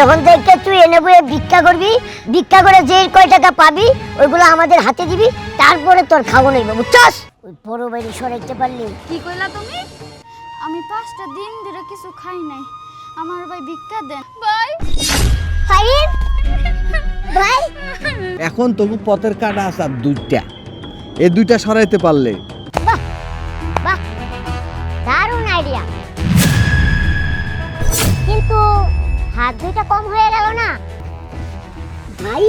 এখন থেকে তুই এনে বইয়ে ভিক্ষা করবি, ভিক্ষা করে যে কয় টাকা পাবি ওইগুলো আমাদের হাতে দিবি, তারপরে তোর খাওয়া নেই, বুঝছস? ওই বড় বাইরে সরাইতে পারলি। কি কইলা তুমি? আমি 5টা দিন ধরে কিছু খাই নাই, আমার ভাই ভিক্ষা দেন ভাই। ফাইন ভাই, এখন তবু পথের কাটা আছে আর দুইটা, এই দুইটা সরাইতে পারলে। বাহ বাহ, দারুণ আইডিয়া, কিন্তু হাত দুইটা কম হয়ে গেল না ভাই?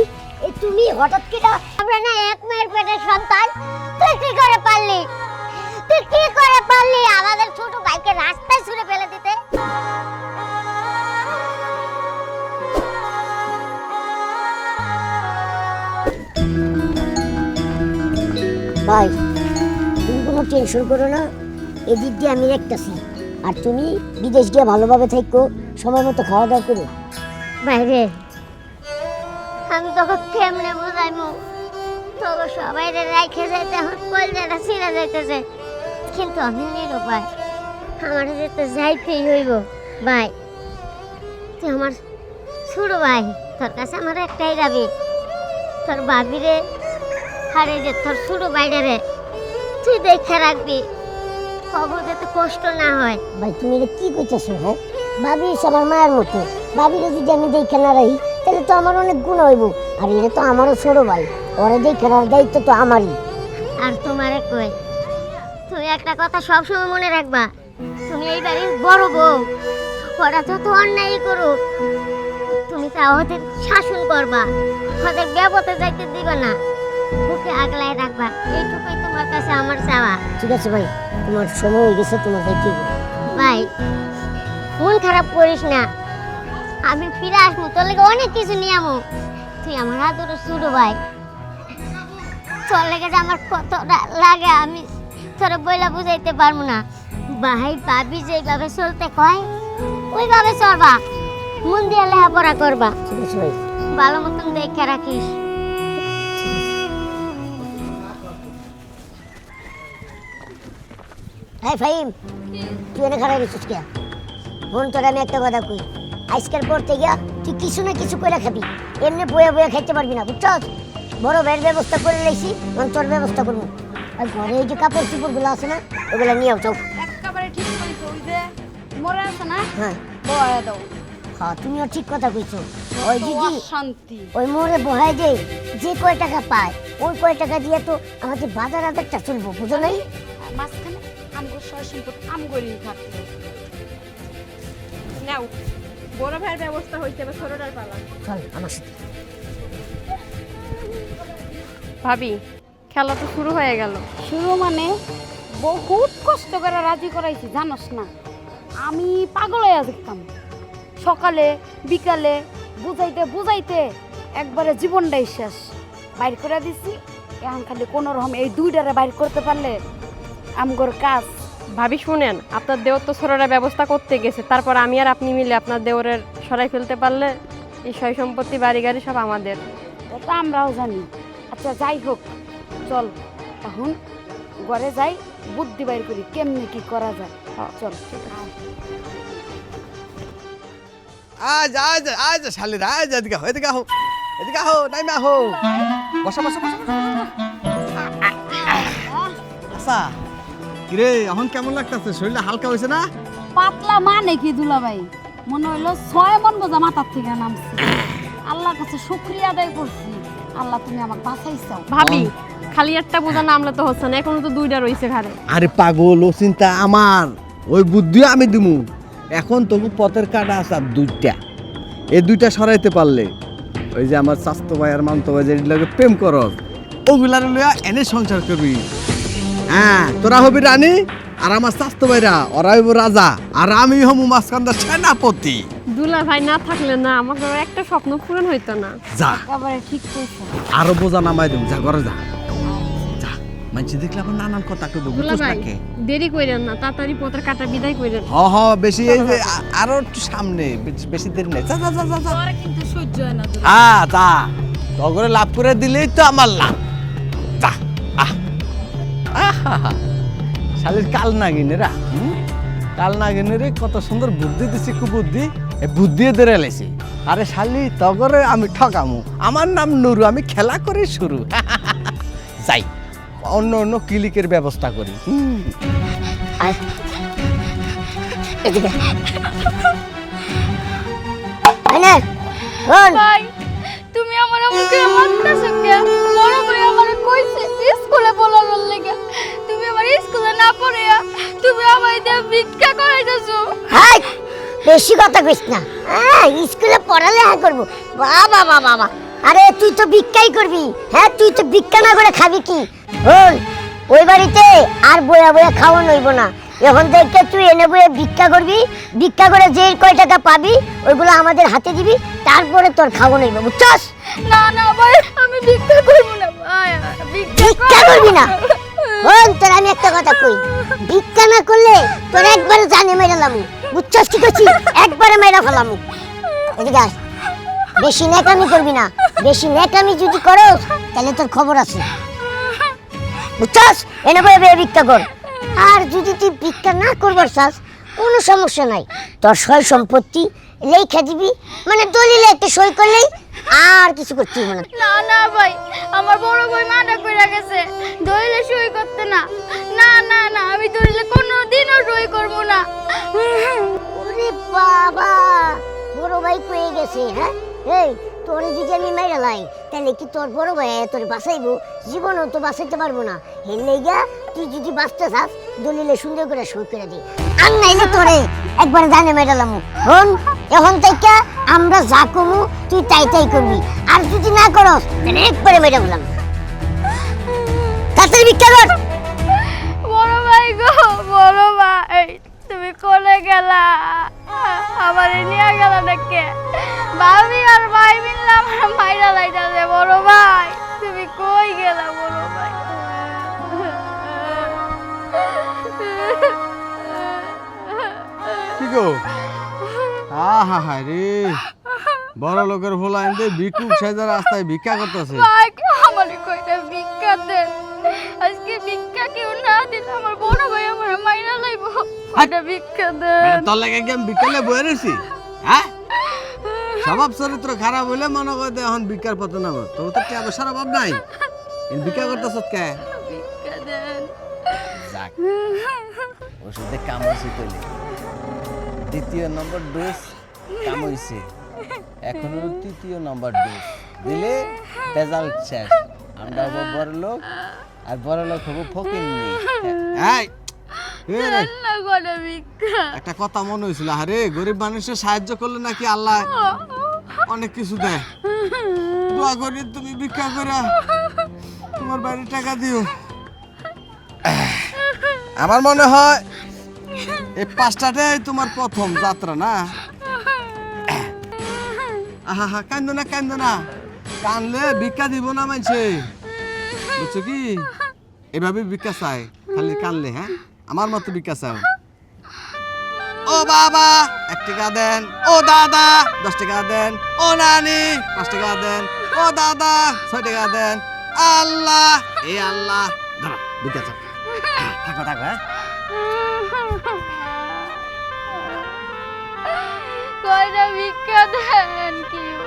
এ তুমি হঠাৎ করে, আমরা না এক মায়ের পেটের সন্তান, তুই কি করে পারলি? তুই কি করে পারলি আমাদের ছোট ভাইকে রাস্তায় ছুঁড়ে ফেলে দিতে? ভাই তুমি কোনো টেনশন করো না, এদিক দিয়ে আমি দেখতেছি, আর তুমি বিদেশ গিয়ে ভালোভাবে থাকো, সময় মতো খাওয়া দাওয়া করো। বাইরে আমি তোকে কেমনে বোঝাইমু, তোকে সবাই রেখে যাইতে এখন কলজাটা ছিঁড়ে যাইতেছে, কিন্তু আমি নিরুপায়, আমার যেতে যাইতেই হইব। ভাই তুই আমার ছোট ভাই, তোর কাছে আমার একটাই দাবি, তোর ভাবিরে আরে যে তোর ছোট ভাইটা রে তুই দেখে রাখবি, খবর যাতে কষ্ট না হয়। ভাই তুমি এটা কি কইতেছো? হ্যাঁ, ভাবি আমার মায়ের মতো, ভাবিরে যদি আমি দেখে না রাখি তাহলে তো আমার অনেক গুণ হইব, আর এটা তো আমারও ছোট ভাই, ওরা দেখে রাখার দায়িত্ব তো আমারই। আর তোমারে কই, তুমি একটা কথা সবসময় মনে রাখবা, তুমি এই বাড়ির বড় বউ, ওরা যত অন্যায় করুক তুমি তা ওদের শাসন করবা, ওদের ব্যবতে যাইতে দিবা না, বুকে আগলায় রাখবা, এইটুকুই তোমার কাছে আমার চাওয়া। ঠিক আছে ভাই, তোমার সময় হয়ে গেছে, তোমার যাইতে ভাই, মন খারাপ করিস না, আমি ফিরে আসবো, তোর লেগে অনেক কিছু নিয়ে আমো, তুই আমার আদর ছোট ভাই, তোর লেগে যে আমার কত লাগে আমি তোর বইলা বুঝাইতে পারবো না। ভাই ভাবি যেভাবে চলতে কয় ওইভাবে চলবা, মন দিয়ে লেখাপড়া করবা, ঠিক আছে ভাই, ভালো মতন দেখে রাখিস। হ্যাঁ ফাহিম, তুই এনে খারাপ গেছিস কে? বোন তোর আমি একটা কথা কই, আজকের পর থেকে তুই কিছু না কিছু করে খাবি, এমনি বয়ে বয়ে খাইতে পারবি না, বুঝছস? বড় ভাইয়ের ব্যবস্থা করে লাইছি, আমি তোর ব্যবস্থা করবো, আর ঘরে এই যে কাপড় চোপড়গুলো আছে না ওগুলো নিয়ে যাও। একেবারে ঠিক কইছো, ওই যে মরে আছে না, হ্যাঁ বয়া দাও। হ্যাঁ তুমিও ঠিক কথা কইছো, ওই দিদি শান্তি ওই মোড়ে বহায় যে কয় টাকা পায় ওই কয় টাকা দিয়ে তো আমাদের বাজার আদারটা চলবো, বুঝো নাই? মাঝখানে আমগো সয় সম্পদ আমগোরই থাকতে নাও, বড় ভাইয়ের ব্যবস্থা হইছে, এবার ছোটটার পালা। চল আমার সাথে। ভাবি খেলা তো শুরু হয়ে গেল। শুরু মানে বহুত কষ্ট করে রাজি করাইছি, জানোস না? আমি পাগল হয়ে যেতাম, সকালে বিকালে বুঝাইতে বুঝাইতে একবারে জীবনটাই শেষ, বাইর করে দিছি। এখন খালি কোনো রকম এই দুইটারে বাইর করতে পারলে আমগোর কাজ। ভাবি শুনেন, আপনার দেওর তো ছোটরা ব্যবস্থা করতে গেছে, তারপর আমি আর আপনি মিলে আপনার দেওরের সরাই ফেলতে পারলে এই সয় সম্পত্তি বাড়ি গাড়ি সব আমাদের। ওটা আমরাও জানি। আচ্ছা যাই হোক, চল এখন ঘরে যাই, বুদ্ধি বাইর করি কেমনে কি করা যায়। চল আজ আজ আজ শালির আজ এদিকে হো, এদিকে হো, এদিকে হো, নাইমা হো, বসা বসা বসা। আচ্ছা কিরে, এখন কেমন লাগতেছে? শরীরটা হালকা হয়েছে না? পাতলা মানে কি দুলাভাই, মনে হইলো 6 মন বোঝা মাথার থেকে নামছে। আল্লাহর কাছে শুকরিয়া আদায় করছি, আল্লাহ তুমি আমাকে বাঁচাইছাও। ভাবি খালি একটা বোঝা নামলে তো হচ্ছে না, এখনো তো দুইটা রয়েছে ঘরে। আরে পাগল, ও চিন্তা আমার, ওই বুদ্ধি আমি দিমু। এখন তবু পথের কাটা আছে আর দুইটা, এই দুইটা সরাইতে পারলে ওই যে আমার স্বাস্থ্য ভাই আর মান্ত ভাই যেগুলো প্রেম করস ওগুলার লইয়া এনে সংসার করবি। হ্যাঁ, তোরা হবি রানী আর আমার স্বাস্থ্য ভাইরা ওরা হইব রাজা, আর আমি হবো মাঝখানটা সেনাপতি। দুলা ভাই না থাকলে না আমাকে একটা স্বপ্ন পূরণ হইতো না। যা একেবারে ঠিক কইছো। আরো বোঝা নামাই দেব, যা ঘরে যা, যা। মানুষ দেখলে আবার নানান কথা কইব, দুলা বুঝছ ভাই নাকি? দেরি কইরেন না, তাড়াতাড়ি পথের কাটা বিদায় কইরেন। হ হ, বেশি এই যে আরো একটু সামনে, বেশি দেরি নেই, যা যা যা যা। তোর কিন্তু সহ্য হয় না। হ্যাঁ যা, তগরে লাভ করে দিলেই তো আমার লাভ। যা শালির কাল নাগিনেরা, কাল নাগিনেরে কত সুন্দর বুদ্ধি দিছি, খুব বুদ্ধি, এই বুদ্ধি দিয়ে লাইছি। আরে শালি তগরে আমি ঠকামু, আমার নাম নুরু, আমি খেলা করে শুরু। যাই অন্য অন্য ক্লিকের ব্যবস্থা করি। আয় এদিকে আয় শোন ভাই তুমি আমার মুখে মারতেছো কে? বড় ভাই আমারে কইছে স্কুলে পড়ানোর লাগা, তুমি আমার স্কুলে না পড়িয়া তুমি আমায় দিয়ে ভিক্ষা করাইতেছো। হাই বেশি কথা কইস না। স্কুলে পড়ালেখা করবো? বাবা বাবা বাবা, আরে তুই তো ভিক্ষাই করবি। হ্যাঁ তুই তো ভিক্ষা না করে খাবি কি? শোন ওই বাড়িতে আর বয়া বয়া খাওয়া নইব না। এখন থেকে তুই এনে বয়ে ভিক্ষা করবি, ভিক্ষা করে যে কয় টাকা পাবি ওইগুলো আমাদের হাতে দিবি, তারপরে তোর খাওয়া নইব, বুঝছস? না না ভাই আমি ভিক্ষা করব না ভাই, ভিক্ষা করবি না? শোন তোর আমি একটা কথা কই, ভিক্ষা না করলে তোর একবারে জানে মেরে লামু, বুঝছস কি করছি? একবারে মেরে ফেলামু। এদিকে আয়, বেশি নেকামি করবি না। বেশি নেকামি যদি করস তাহলে তোর খবর আছে, বুঝছস? এনে বয়ে বয়ে ভিক্ষা কর। আর যদি তুই ভিক্ষা না করবার চাস কোনো সমস্যা নাই, তোর সয় সম্পত্তি লেখা দিবি, মানে দলিলে একটা সই করলেই আর কিছু করতে হবে না। না না ভাই আমার বড় ভাই মানা কইরা গেছে দলিলে সই করতে না। না না না আমি দলিলে কোনোদিনও সই করব না। ওরে বাবা, বড় ভাই কয়ে গেছে? হ্যাঁ এই তোরে যদি আমি মেরে লাই তাহলে কি তোর বড় ভাই তোর বাঁচাইবো? জীবনও তো বাঁচাইতে পারবো না। এর লেগা তুই যদি বাঁচতে চাস দলিলে সুন্দর করে সই করে দি, আর নাইলে তোরে একবার জানে মেরালাম। শোন এখন থেকে আমরা যা কমু তুই তাই তাই করবি, আর যদি না করস তাহলে একবারে মেরে বললাম। তাড়াতাড়ি ভিক্ষা কর। বড় ভাই গো, বড় ভাই তুমি কোলে গেলা? আমারে নিয়ে গেলা নাকি? ভাবি আর ভাই মিললে আমার মাইরা লাইতাছে। বড় ভাই তুমি কই গেলা? বড় ভাই কি গো? আহা হায় রে, বড় লোকের ভোলা এনে ভিক্ষুক সাজা রাস্তায় ভিক্ষা করতেছে। ভাই আমারে কইটা ভিক্ষা দেন, আজকে ভিক্ষা কেউ না দিলে আমার বড় ভাই আমার মাইরা লাইবো। কইটা ভিক্ষা দেন। তোর লাগে কি আমি বিকালে বয়ে রয়েছি? হ্যাঁ স্বভাব চরিত্র খারাপ হইলে মনে করে এখন ভিক্ষার পথে নামো। তোর তো টাকা পয়সার অভাব নাই, ভিক্ষা করতেছ কে? ভিক্ষা দেন। যাক ওষুধে কাম হয়েছে কইলে, দ্বিতীয় নম্বর ডোজ কাম হয়েছে, এখন হলো তৃতীয় নম্বর ডোজ দিলে রেজাল্ট শেষ। আমরা হবো বড় লোক, আর বড় লোক হবো ফকির নেই। দেন না কইটা ভিক্ষা। একটা কথা মনে হয়েছিল, আরে গরিব মানুষের সাহায্য করলে নাকি আল্লাহ অনেক কিছু দেয়। দোয়া করি তুমি ভিক্ষা করে তোমার বাড়ি টাকা দিও। আমার মনে হয় এই 5টাটাই তোমার প্রথম যাত্রা না? আহা হা, কান্দো না কান্দো না, কানলে ভিক্ষা দিব না মানছে, বুঝছো কি? এভাবে ভিক্ষা চাই, খালি কানলে। হ্যাঁ আমার মতো ভিক্ষা চাও। ও বাবা 1 টাকা দেন, ও দাদা 10 টাকা দেন, ও নানি 5 টাকা দেন, ও দাদা 6 টাকা দেন। আল্লাহ এ আল্লাহ, দাঁড়া ভিক্ষা চাও। থাকো থাকো। হ্যাঁ কইটা ভিক্ষা দেন কেউ।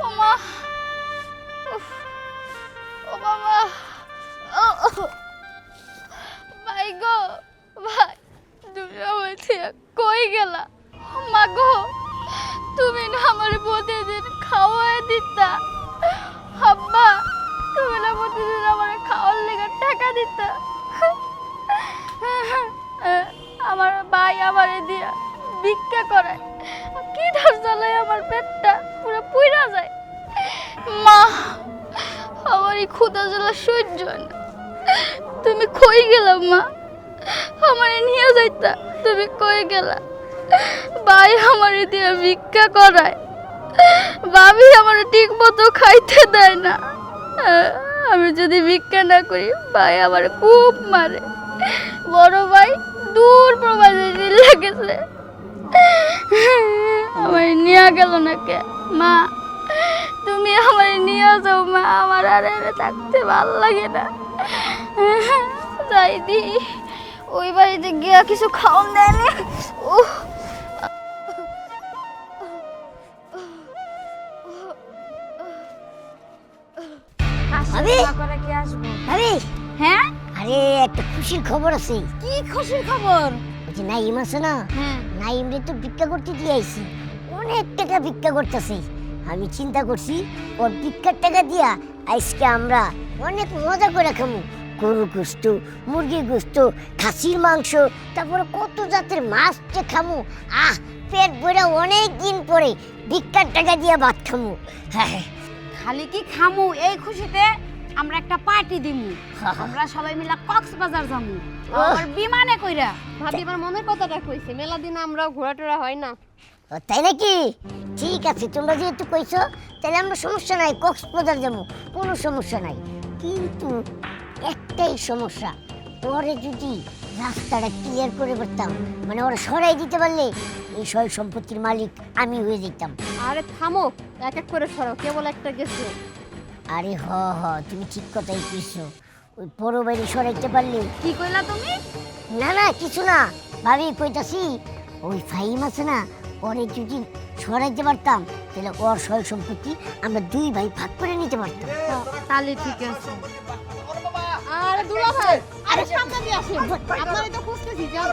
ওমা, উফ, ও বাবা, ভাই গো, ভাই তুমি আমার থেকে কই গেলা? মা গো তুমি না আমার প্রতিদিন খাওয়াই দিতা। আব্বা তুমি না প্রতিদিন আমার খাওয়ার লেগে টাকা দিতা। আমার ভাই আমারে দিয়া ভিক্ষা করায়, কি ধর জ্বালায় আমার পেটটা পুরো পুইরা যায়। মা আমার এই ক্ষুধা জ্বালা সহ্য হয় না। তুমি কই গেলা মা? আমারে নিয়ে যাইতা, তুমি কই গেলা? ভাই আমারে দিয়ে ভিক্ষা করায়, ভাবি আমারে ঠিক মতো খাইতে দেয় না। আমি যদি ভিক্ষা না করি ভাই আমারে খুব মারে। বড় ভাই দূর প্রবাসে না কে? মা, তুমি আমার নিয়ে যাও মা, আমার আর এখানে থাকতে ভালো লাগে না। যাই দি, ওই বাড়িতে গিয়া কিছু খাওন দেয়নি। ভাবি করে কি আসবো? ভাবি, হ্যাঁ, আরে একটা খুশির খবর আছে। কি খুশির খবর? ওই যে নাইম আছে না, হ্যাঁ, নাইম রে তো ভিক্ষা করতে দিয়ে আইছি, অনেক টাকা ভিক্ষা করতেছে। আমি চিন্তা করছি ওর ভিক্ষার টাকা দিয়া আজকে আমরা অনেক মজা করে খামু। গরুর গোস্ত, মুরগির গোস্ত, খাসির মাংস, তারপরে কত জাতের মাছ যে খামু। পেট ভরে অনেক দিন পরে ভিক্ষার টাকা দিয়া ভাত খামু। হ্যাঁ, খালি কি খামু, এই খুশিতে আমরা একটা পার্টি দিমু। আমরা সবাই মিলে কক্সবাজার যামু, আর বিমানে কইরা। ভাবি আমার মনের কথাটা কইছে, মেলা দিন আমরাও ঘোরাটোরা হয় না। তাই নাকি? ঠিক আছে, তোমরা যেহেতু কইছো তাহলে আমরা সমস্যা নাই, কক্সবাজার যাবো, কোনো সমস্যা নাই। কিন্তু একটাই সমস্যা, পরে যদি রাস্তাটা ক্লিয়ার করে পারতাম, মানে ওরা সরাই দিতে পারলে এই সয় সম্পত্তির মালিক আমি হয়ে যেতাম। আরে থামো, এক এক করে সরাও, কেবল একটা গেছে। আরে হ, তুমি ঠিক কথাই কইছো। ওই বড় বাড়ি সরাইতে পারলে। কি কইলা তুমি? না না, কিছু না ভাবি, কইতাছি ওই ফাইম আছে না, পরে যদি সরাইতে পারতাম তাহলে ওর সয় সম্পত্তি আমরা দুই ভাই ভাগ করে নিতে পারতাম। তাহলে ঠিক আছে। আরে দুলা ভাই, আরে সামনে দিয়ে আসেন, আপনারই তো খুঁজতেছি। যাও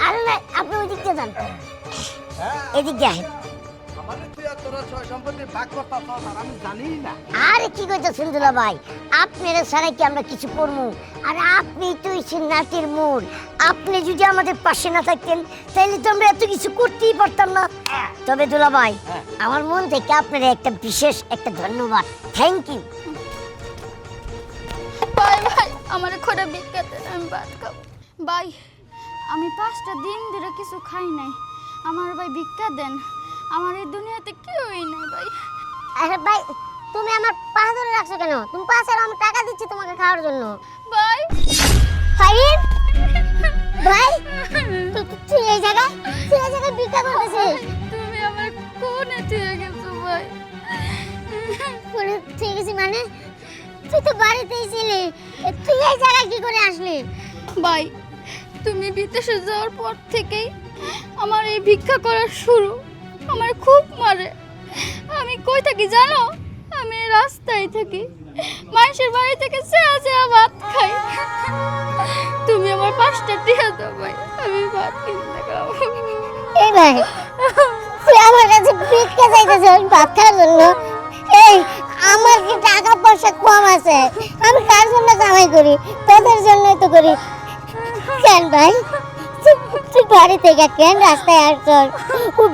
আরে না, আপনি ওই দিক দিয়ে যান, এদিক দিয়ে আসেন। আরে কি কইতাছেন দুলা ভাই, আপনারা ছাড়া কি আমরা কিছু করবো? আর আপনি তো হইছেন নাটের মোড়, আপনি যদি আমাদের পাশে না থাকতেন তাহলে তো আমরা এত কিছু করতেই পারতাম না। তবে দুলা ভাই, আমার মন থেকে আপনারা একটা বিশেষ একটা ধন্যবাদ, থ্যাংক ইউ। ভাই ভাই, আমার খোটা ভিক্ষা দেন, আমি ভাত খাবো। ভাই, আমি 5টা দিন ধরে কিছু খাই নাই, আমার ভাই ভিক্ষা দেন, আমার এই দুনিয়াতে কেউই নাই ভাই। আরে ভাই, তুমি আমার পা ধরে রাখছো কেন? তুমি পা ছাড়া, আমি টাকা দিচ্ছি তোমাকে খাওয়ার জন্য। ভাই, ফাহিম ভাই, তুই এই জায়গায় ভিক্ষা করতেছিস? তুমি আমার কোনে থেকে গেছো ভাই? কোনে থেকে গেছি মানে? তুই তো বাড়িতেই ছিলি, তুই এই জায়গায় কি করে আসলি? ভাই, তুমি বিদেশে যাওয়ার পর থেকেই আমার এই ভিক্ষা করা শুরু। আমার খুব মারে। আমি কই থাকি জানো? আমি রাস্তায় থাকি, মানুষের বাড়ি থেকে চেয়া ভাত খাই। তুমি আমার 5টা টাকা দাও ভাই, আমি ভাত কিনে খাবো। এই ভাই, তুই আমার কাছে ভিক্ষা চাইতেছিস ভাত খাওয়ার জন্য? এই, আমার কি টাকা পয়সা কম আছে? আমি কার জন্য কামাই করি? তোদের জন্যই তো করি। কেন ভাই, তুই বাড়ি থেকে কেন রাস্তায় আসছস?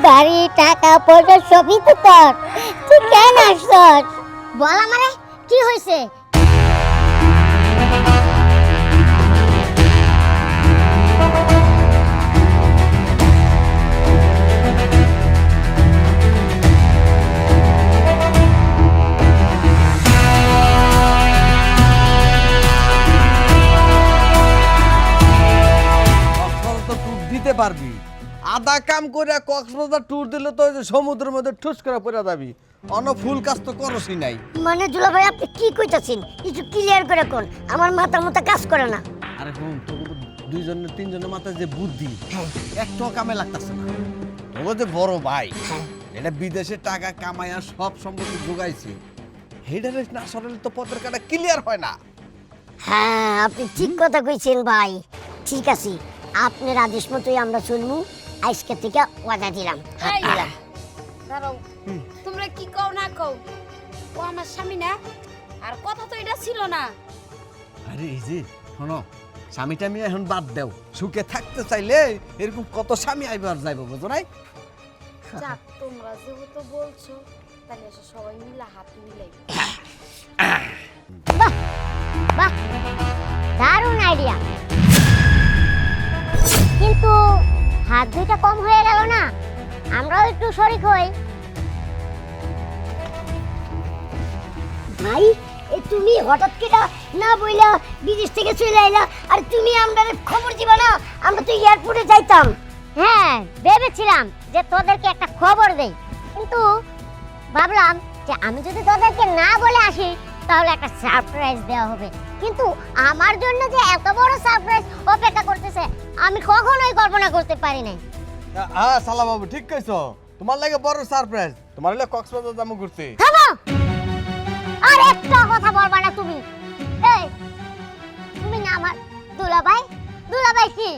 বাড়ি, টাকা পয়সা সবই তো তোর, তুই কেন আসছস? বল আমারে, কি হয়েছে? দিতে পারবি, আধা কাম করে কক্সবাজার ট্যুর দিলে তো ওই যে সমুদ্রের মধ্যে ঠুস করে পড়ে যাবি। অন্য ফুল কাজ তো করসই নাই। মানে দুলা ভাই, আপনি কি কইতাছেন? একটু ক্লিয়ার করে কোন, আমার মাথা কাজ করে না। আরে হুম, তোকে তো 2-3 জনের মাথায় যে বুদ্ধি, একটাও কামে লাগতাছে না। তোকে যে বড় ভাই, এটা বিদেশে টাকা কামাইয়া সব সম্পত্তি যোগাইছে, হেডারে না সরলে তো পথের কাটা ক্লিয়ার হয় না। হ্যাঁ, আপনি ঠিক কথা কইছেন ভাই। ঠিক আছে, আপনার আদেশ মতোই আমরা চলমু। আজকে থেকে ওয়াদা দিলাম। দাঁড়াও, তোমরা কি কও না কও, ও আমার স্বামী না, আর কথা তো এটা ছিল না। আরে এই যে শোনো, স্বামীটা আমি এখন বাদ দাও, সুখে থাকতে চাইলে এরকম কত স্বামী আইবার যাইবো, বুঝো নাই? যাক, তোমরা যেহেতু বলছো, তাহলে এসে সবাই মিলে হাত মিলাই। বাহ, দারুণ আইডিয়া, কিন্তু হাত দুইটা কম হয়ে গেল না? আমরাও একটু শরিক হই। ভাই, তুমি হঠাৎ করে না বইলা বিদেশ থেকে চলে আইলা, আর তুমি আমরা খবর দিবা না? আমরা তো এয়ারপোর্টে যাইতাম। হ্যাঁ, ভেবেছিলাম যে তোদেরকে একটা খবর দেই, কিন্তু ভাবলাম যে আমি যদি তোদেরকে না বলে আসি তাহলে একটা সারপ্রাইজ দেওয়া হবে, কিন্তু আমার জন্য যে এত বড় সারপ্রাইজ অপেক্ষা করতেছে আমি কখনোই কল্পনা করতে পারি নাই। হ্যাঁ সালা বাবু ঠিক কইছো, তোমার লাগে বড় সারপ্রাইজ, তোমার লাগে কক্সবাজার যাবো ঘুরতে। থামো, আর একটা কথা বলবা না তুমি। এই তুমি না আমার দুলাভাই? দুলাভাই কি?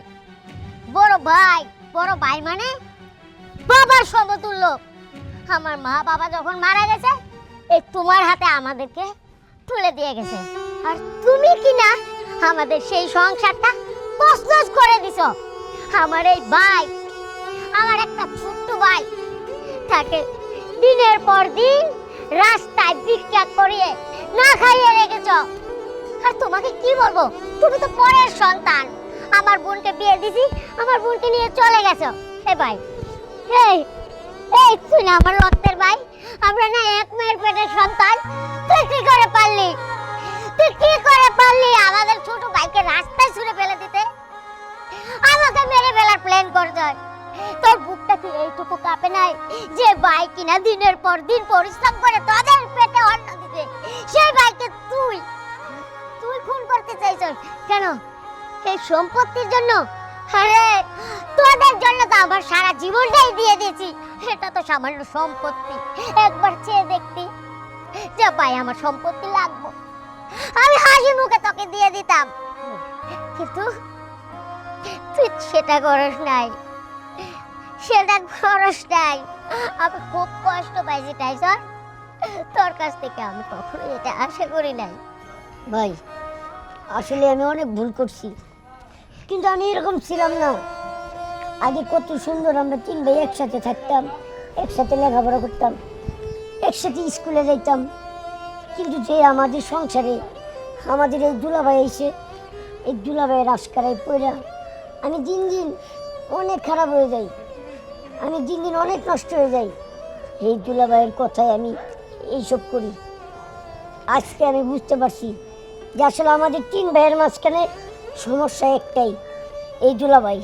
বড় ভাই। বড় ভাই মানে বাবার সমতুল্য। আমার মা বাবা যখন মারা গেছে এই তোমার হাতে আমাদেরকে তুলে দিয়ে গেছে, আর তুমি কি না আমাদের সেই সংসারটা তছনছ করে দিছো। আমার এই ভাই, আমার একটা ছোট্ট ভাই তাকে দিনের পর দিন রাস্তায় ভিক্ষা করিয়ে না খাইয়ে রেখেছ। আর তোমাকে কি বলবো, তুমি তো পরের সন্তান। আমার বোনকে বিয়ে দিছি, আমার বোনকে নিয়ে চলে গেছো। এ ভাই, এই এই তুই না আমার রক্তের ভাই, আমরা না এক মায়ের পেটের সন্তান। তুই কি করে পারলি, তুই কি করে পারলি আমাদের ছোট ভাইকে রাস্তায় ছুঁড়ে ফেলে দিতে, আমাকে মেরে ফেলার প্ল্যান করছিস? তোর বুকটা কি এইটুকু কাঁপে নাই যে ভাই কিনা দিনের পর দিন পরিশ্রম করে তোদের পেটে অন্ন দিতে, সেই ভাইকে তুই তুই খুন করতে চাইছিস কেন? এই সম্পত্তির জন্য? আরে তোদের জন্য তো আমার সারা জীবনটাই দিয়ে দিয়েছি, এটা তো সামান্য সম্পত্তি। একবার চেয়ে দেখতি যে ভাই আমার সম্পত্তি লাগবে, আমি হাসি মুখে তোকে দিয়ে দিতাম, কিন্তু তুই সেটা করিস নাই, সেটা খরচ নাই। আমি খুব কষ্ট পাইছি টাইসন, তোর কাছ থেকে আমি কখনো এটা আশা করি নাই। ভাই আসলে আমি অনেক ভুল করছি, কিন্তু আমি এরকম ছিলাম না। আগে কত সুন্দর আমরা তিন ভাই একসাথে থাকতাম, একসাথে লেখাপড়া করতাম, একসাথে স্কুলে যাইতাম, কিন্তু যে আমাদের সংসারে আমাদের এই দুলাভাই এসে এই দুলাভাইয়ের আশকারায় পড়া আমি দিন দিন অনেক খারাপ হয়ে যাই, আমি দিন দিন অনেক নষ্ট হয়ে যাই। এই দুলাভাইয়ের কথায় আমি এইসব করি। আজকে আমি বুঝতে পারছি যে আসলে আমাদের তিন ভাইয়ের মাঝখানে সমস্যা একটাই, এই দুলাভাই।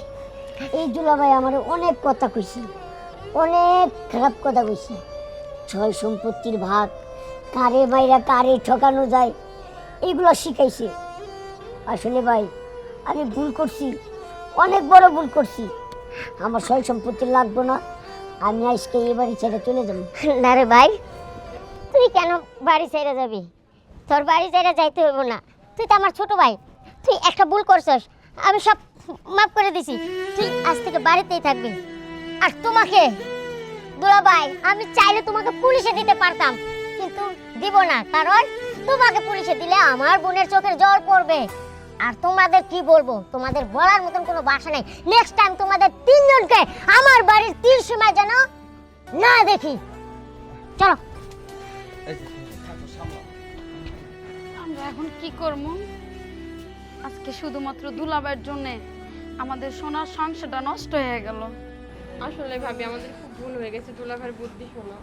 এই দুলাভাই আমার অনেক কথা কইছি, অনেক খারাপ কথা কইছি। ছয় সম্পত্তির ভাগ, কারে মাইরা কারে ঠকানো যায়, এইগুলো শিখাইছে। আসলে ভাই আমি ভুল করছি, অনেক বড় ভুল করছি। আমার সয় সম্পত্তি লাগবো না, আমি আজকে এই বাড়ি ছেড়ে চলে যাবো। না রে ভাই, তুই কেন বাড়ি ছেড়ে যাবি? তোর বাড়ি ছেড়ে যাইতে হইব না, তুই তো আমার ছোট ভাই। তুই একটা ভুল করছস, আমি সব মাফ করে দিছি, তুই আজ থেকে বাড়িতেই থাকবি। আর তোমাকে দুলাভাই আমি চাইলে তোমাকে পুলিশে দিতে পারতাম, কিন্তু দিব না, কারণ তোমাকে পুলিশে দিলে আমার বোনের চোখের জল পড়বে। আর তোমাদের কি বলবো, তোমাদের বলার মতন কোনো ভাষা নেই। নেক্সট টাইম তোমাদের তিনজনকে আমার বাড়ির তীর সীমায় যেন না দেখি। চলো। আমরা এখন কি করব? আজকে শুধুমাত্র দুলাভাইয়ের জন্য আমাদের সোনার সংসারটা নষ্ট হয়ে গেল। আসলে ভাবি আমাদের খুব ভুল হয়ে গেছে, দুলাভাইয়ের বুদ্ধি শোনা।